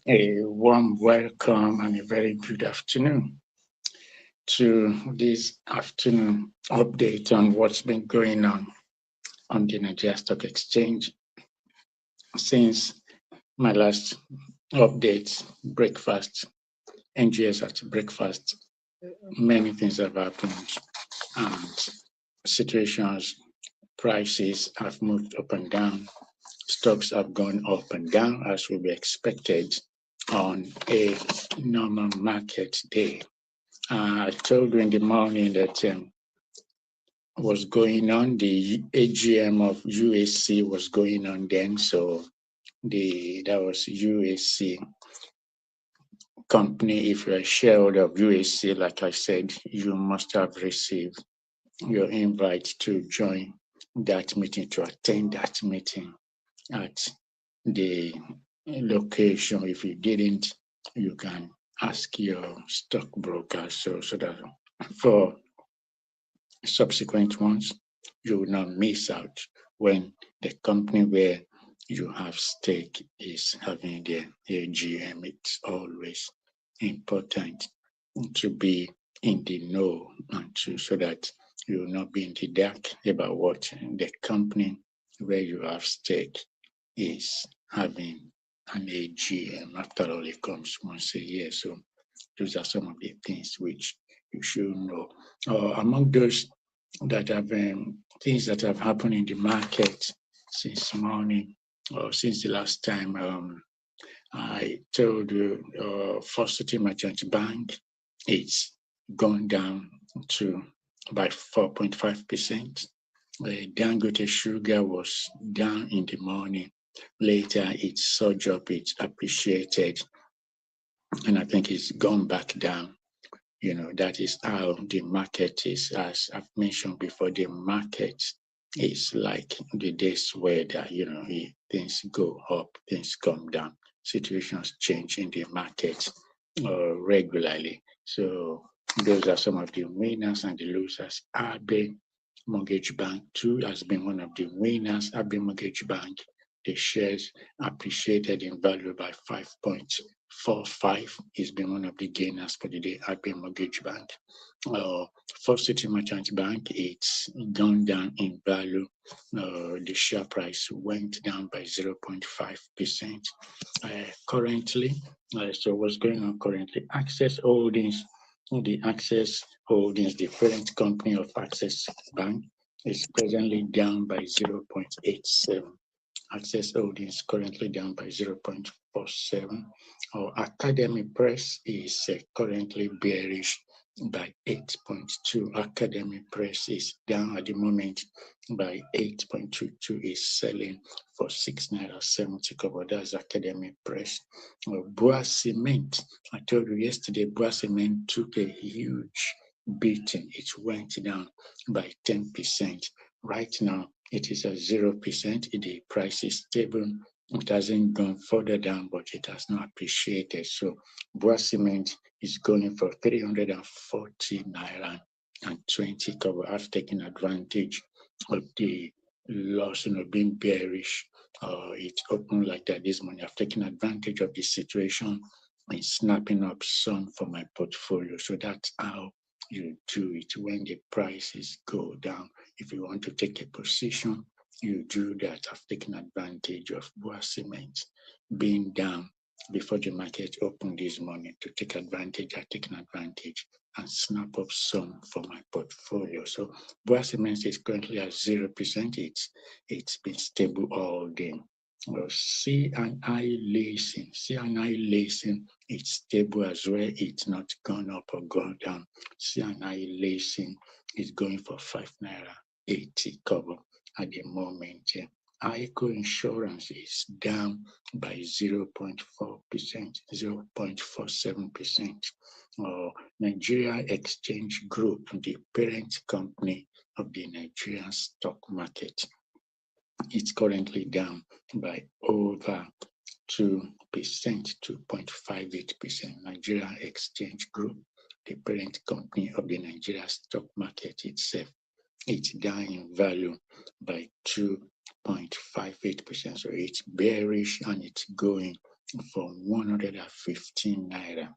A warm welcome and a very good afternoon to this afternoon update on what's been going on the Nigerian Stock Exchange since my last update, breakfast, NGS at breakfast. Many things have happened and situations, prices have moved up and down. Stocks have gone up and down as will be expected on a normal market day. I told you in the morning that was going on. The AGM of UAC was going on then, so that was UAC company. If you're a shareholder of UAC, like I said, you must have received your invite to join that meeting, to attend that meeting at the location. If you didn't, you can ask your stockbroker so that for subsequent ones, you will not miss out when the company where you have stake is having their AGM. It's always important to be in the know and so that you will not be in the dark about what the company where you have stake is having an AGM. After all, it comes once a year. So those are some of the things which you should know. Among those that have things that have happened in the market since morning or since the last time I told you, First City Merchant Bank, it's gone down to by 4.5%. Dangote Sugar was down in the morning. Later, it surged up, it appreciated, and I think it's gone back down. That is how the market is. As I've mentioned before, the market is like the day's weather. Things go up, things come down. Situations change in the market regularly. So those are some of the winners and the losers. Abe Mortgage Bank too has been one of the winners. Abe Mortgage Bank, the shares appreciated in value by 5.45. It's been one of the gainers for the day. Abe Mortgage Bank. First City Merchant Bank, it's gone down in value. The share price went down by 0.5%. Currently, so what's going on currently? Access Holdings, the Access Holdings, the parent company of Access Bank, is presently down by 0.87. Access Holdings currently down by 0.47. Our Academy Press is currently bearish by 8.2. Academy Press is down at the moment by 8.22. Is selling for 6.70 naira. That's Academy Press. Boa Cement, I told you yesterday, Boa Cement took a huge beating. It went down by 10%. Right now, it is at 0%. The price is stable. It hasn't gone further down, but it has not appreciated. So Boa Cement is going for 340 naira and 20 cover. I've taken advantage of the loss, being bearish. It opened like that this morning. I've taken advantage of the situation and snapping up some for my portfolio. So that's how you do it when the prices go down. If you want to take a position, you do that. I've taken advantage of Boa Cement being down before the market opened this morning to take advantage. I've taken advantage and snap up some for my portfolio. So Boa Cement is currently at 0%. It's been stable all day. Well, C&I Leasing, it's stable as well. It's not gone up or gone down. C&I Leasing is going for 5.80 cover at the moment. ICO Insurance is down by 0.4%, 0.47%. Nigeria Exchange Group, the parent company of the Nigerian stock market, it's currently down by over 2%, 2.58%. Nigeria Exchange Group, the parent company of the Nigeria stock market itself, it's down in value by 2.58%. So it's bearish and it's going for 115 naira.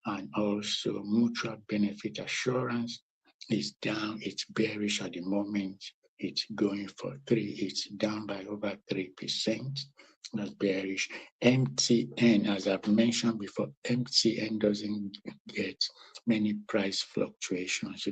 And also mutual benefit assurance is down. It's bearish at the moment. It's going for 3. It's down by over 3%. That's bearish. MTN, as I've mentioned before, MTN doesn't get many price fluctuations,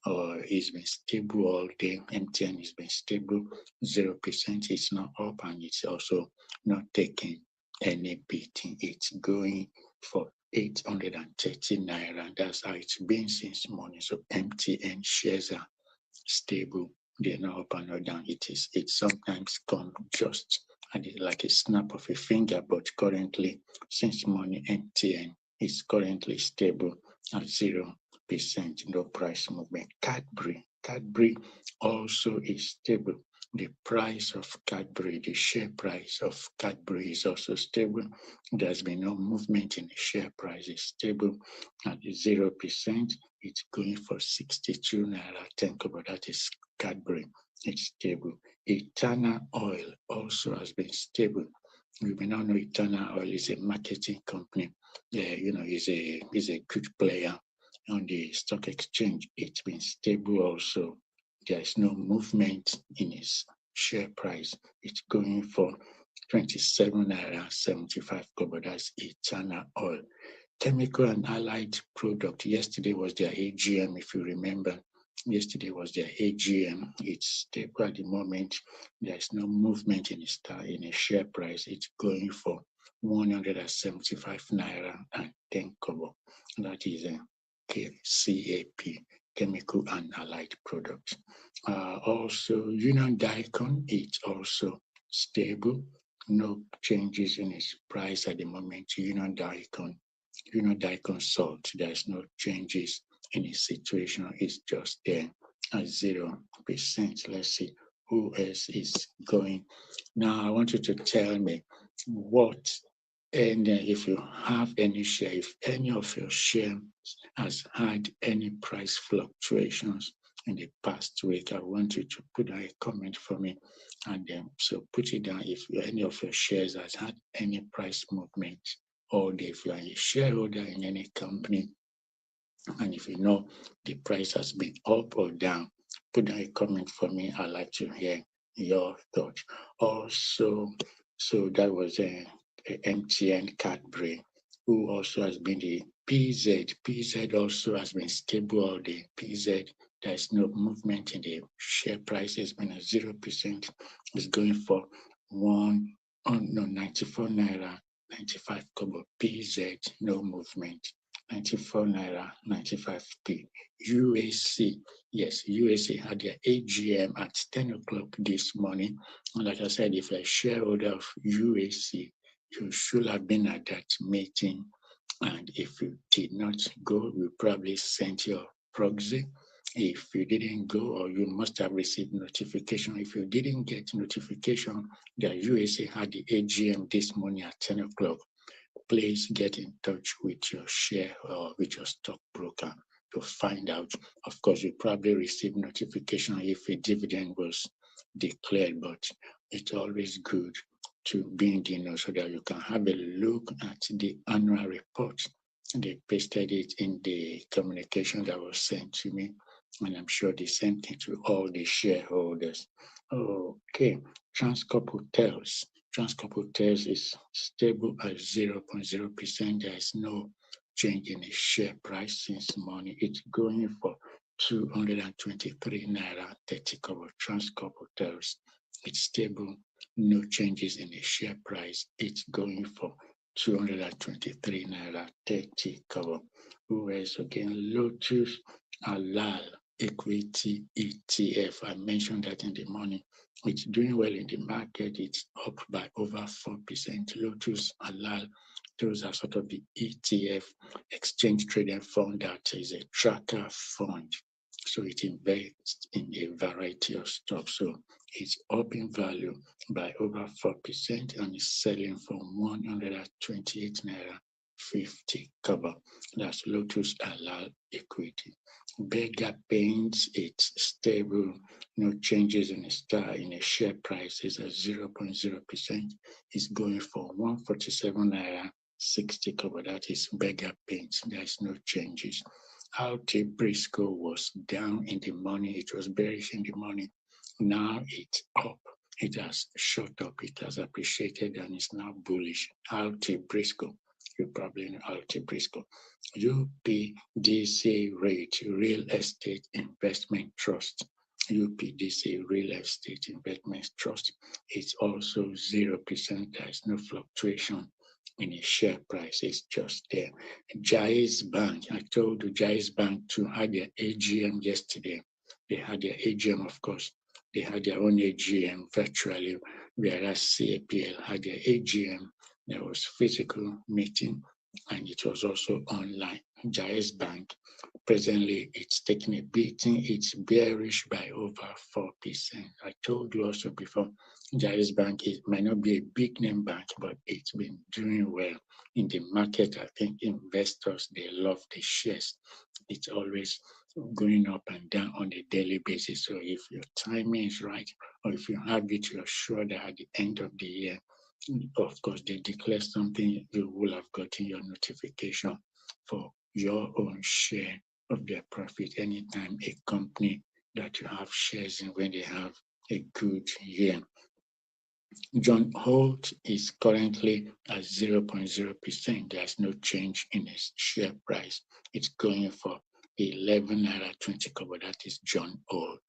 or it's been stable all day. MTN has been stable, 0%. It's not up, and it's also not taking any beating. It's going for 830 naira. That's how it's been since morning. So MTN shares are stable. They're not up and not down. It sometimes comes just like a snap of a finger, but currently, since morning, MTN is currently stable at 0%, no price movement. Cadbury also is stable. The price of Cadbury, the share price of Cadbury is also stable. There's been no movement in the share price. It's stable at 0%. It's going for 62 naira 10 kobo. That is Cadbury. It's stable. Eternal Oil also has been stable. You may not know Eternal Oil is a marketing company. Is a good player on the stock exchange. It's been stable also. There is no movement in its share price. It's going for 27 naira 75 kobo. That's Eternal Oil. Chemical and allied product. Yesterday was their AGM, if you remember. Yesterday was their AGM. It's stable at the moment. There's no movement in a share price. It's going for 175 naira and 10 kobo. That is a CAP, chemical and allied products. Also, Union Daikon, it's also stable. No changes in its price at the moment. Union Daikon Salt, there's no changes in its situation. It's just there at 0%. Let's see who else is going. Now, I want you to tell me and if you have any share, if any of your share has had any price fluctuations in the past week, I want you to put a comment for me. And so put it down if any of your shares has had any price movement, or if you are a shareholder in any company, and if you know the price has been up or down, put down a comment for me. I'd like to hear your thoughts. Also, so that was a MTN Cadbury, who also has been the PZ. PZ also has been stable all day. PZ, there's no movement in the share price. It's been at 0%. It's going for 94 naira 95 kobo. PZ, no movement. 94 naira 95p. UAC, yes, UAC had their AGM at 10 o'clock this morning. And like I said, if you're a shareholder of UAC, you should have been at that meeting. And if you did not go, you probably sent your proxy. If you didn't go, or you must have received notification. If you didn't get notification that UAC had the AGM this morning at 10 o'clock, please get in touch with your share or with your stockbroker to find out. Of course, you probably received notification if a dividend was declared, but it's always good to be in the know so that you can have a look at the annual report. They pasted it in the communication that was sent to me, and I'm sure the same thing to all the shareholders. Okay, Transcorp Hotels. Transcorp Hotels is stable at 0.0%. There is no change in the share price since morning. It's going for 223 naira 30 kobo. Transcorp Hotels, it's stable, no changes in the share price. It's going for 223 naira 30 kobo. Who else again? Lotus Halal Equity ETF. I mentioned that in the morning. It's doing well in the market. It's up by over 4%. Lotus Halal, those are sort of the ETF, exchange traded fund, that is a tracker fund. So it invests in a variety of stocks. So it's up in value by over 4% and is selling for 128 naira 50 cover. That's Lotus Halal Equity. Beggar Paints, it's stable, no changes in a share price is at 0.0%. It's going for 147 naira 60 cover. That is Beggar Paints. There's no changes. Alte Briscoe was down in the morning. It was bearish in the morning. Now it's up. It has shot up. It has appreciated and is now bullish. Alte Briscoe. You probably know Alte Briscoe. UPDC Rate Real Estate Investment Trust. UPDC Real Estate Investment Trust. It's also 0%. There's no fluctuation in a share price. It's just there. Jais Bank. I told you Jais Bank to have their AGM yesterday. They had their AGM, of course. They had their own AGM virtually, whereas CAPL had their AGM. There was physical meeting, and it was also online. Jais Bank, presently, it's taking a beating. It's bearish by over 4%. I told you also before, Jais Bank might not be a big name bank, but it's been doing well in the market. I think investors, they love the shares. It's always going up and down on a daily basis. So if your timing is right, or if you have it, you're sure that at the end of the year, of course, they declare something, you will have gotten your notification for your own share of their profit anytime a company that you have shares in when they have a good year. John Holt is currently at 0.0%. There's no change in its share price. It's going for 11 naira 20 kobo. That is John Holt.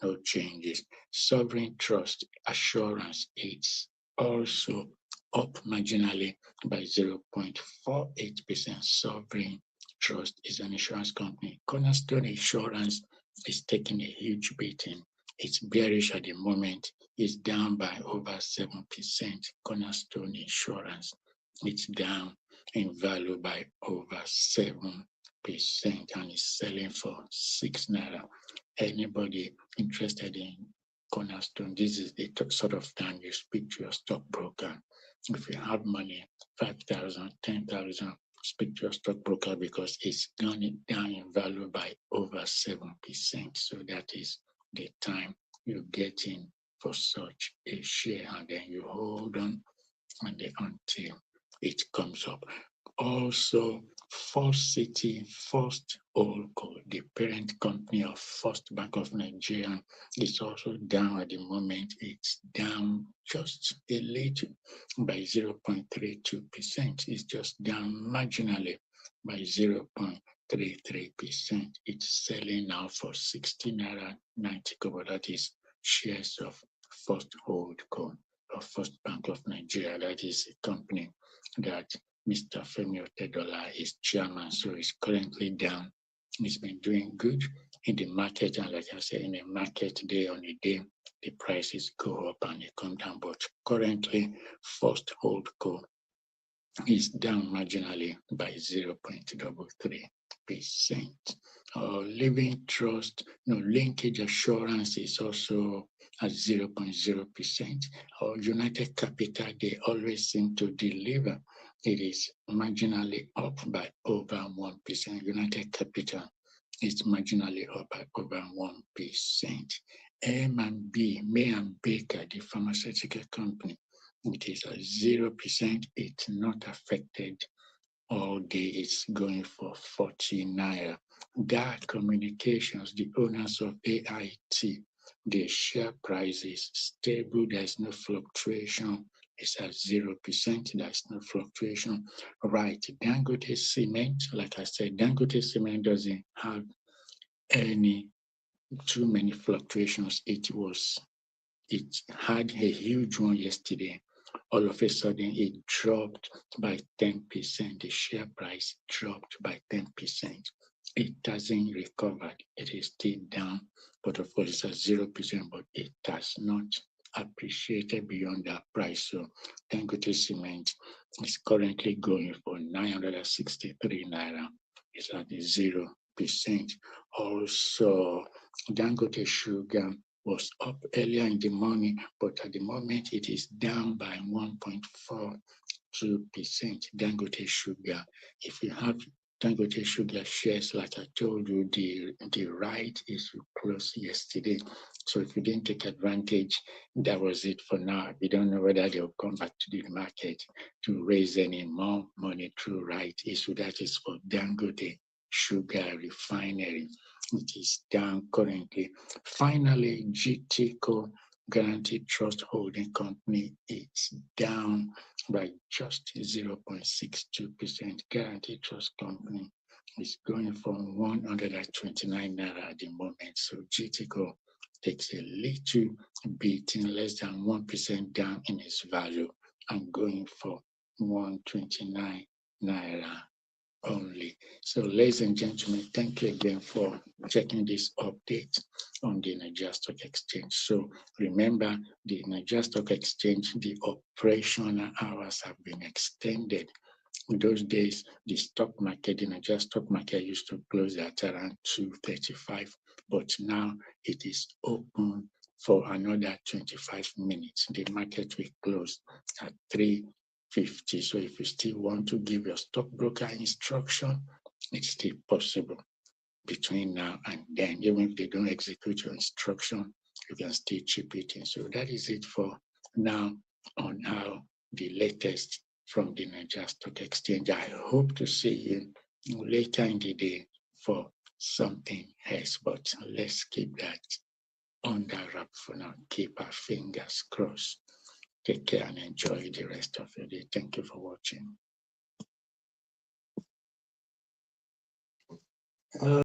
No changes. Sovereign Trust Assurance, it's also up marginally by 0.48%. Sovereign Trust is an insurance company. Cornerstone Insurance is taking a huge beating. It's bearish at the moment. It's down by over 7%. Cornerstone Insurance, it's down in value by over 7%, and it's selling for 6 naira. Anybody interested in Cornerstone, this is the sort of time you speak to your stockbroker. If you have money, 5,000, 10,000, speak to your stockbroker because it's gone down in value by over 7%. So that is the time you get in for such a share, and then you hold on and then until it comes up. Also, First City, First Holdco, the parent company of First Bank of Nigeria, is also down at the moment. It's down just a little by 0.32%. It's just down marginally by 0.33%. It's selling now for 60 naira 90 kobo. That is shares of First Holdco of First Bank of Nigeria. That is a company that Mr. Femi Otedola is chairman, so it's currently down. It's been doing good in the market, and like I said, in a market day on a day, the prices go up and they come down. But currently, First Holdco is down marginally by 0.33%. Living Trust, Linkage Assurance is also at 0.0%. United Capital, they always seem to deliver. It is marginally up by over 1%. United Capital is marginally up by over 1%. M&B, May and Baker, the pharmaceutical company, it is at 0%. It's not affected all day. It's going for 40 naira. GAT Communications, the owners of AIT, the share price is stable. There's no fluctuation. It's at 0%. There's no fluctuation. Right. Dangote Cement, like I said, Dangote Cement doesn't have too many fluctuations. It had a huge one yesterday. All of a sudden, it dropped by 10%. The share price dropped by 10%. It hasn't recovered. It is still down, but of course, it's at 0%, but it has not appreciated beyond that price. So Dangote Cement is currently going for 963 naira. It's at 0%. Also, Dangote Sugar was up earlier in the morning, but at the moment it is down by 1.4%. Dangote Sugar. If you have Dangote Sugar shares, like I told you, the right is to close yesterday. So if you didn't take advantage, that was it for now. We don't know whether they'll come back to the market to raise any more money through right issue. That is for Dangote Sugar Refinery. It is down currently. Finally, GTCO Guaranteed Trust Holding Company, it's down by just 0.62%. Guaranteed Trust Company is going from 129 naira at the moment. So GTCO takes a little bit in less than 1% down in its value and going for 129 naira only. So, ladies and gentlemen, thank you again for checking this update on the Nigerian Stock Exchange. So, remember, the Nigerian Stock Exchange, the operational hours have been extended. In those days, the Nigerian stock market used to close at around 2:35, but now it is open for another 25 minutes. The market will close at 3:50. So if you still want to give your stockbroker instruction, it's still possible between now and then. Even if they don't execute your instruction, you can still chip it in. So that is it for now on how the latest from the Nigerian Stock Exchange. I hope to see you later in the day for something else, but let's keep that under wrap for now. Keep our fingers crossed. Take care and enjoy the rest of your day. Thank you for watching.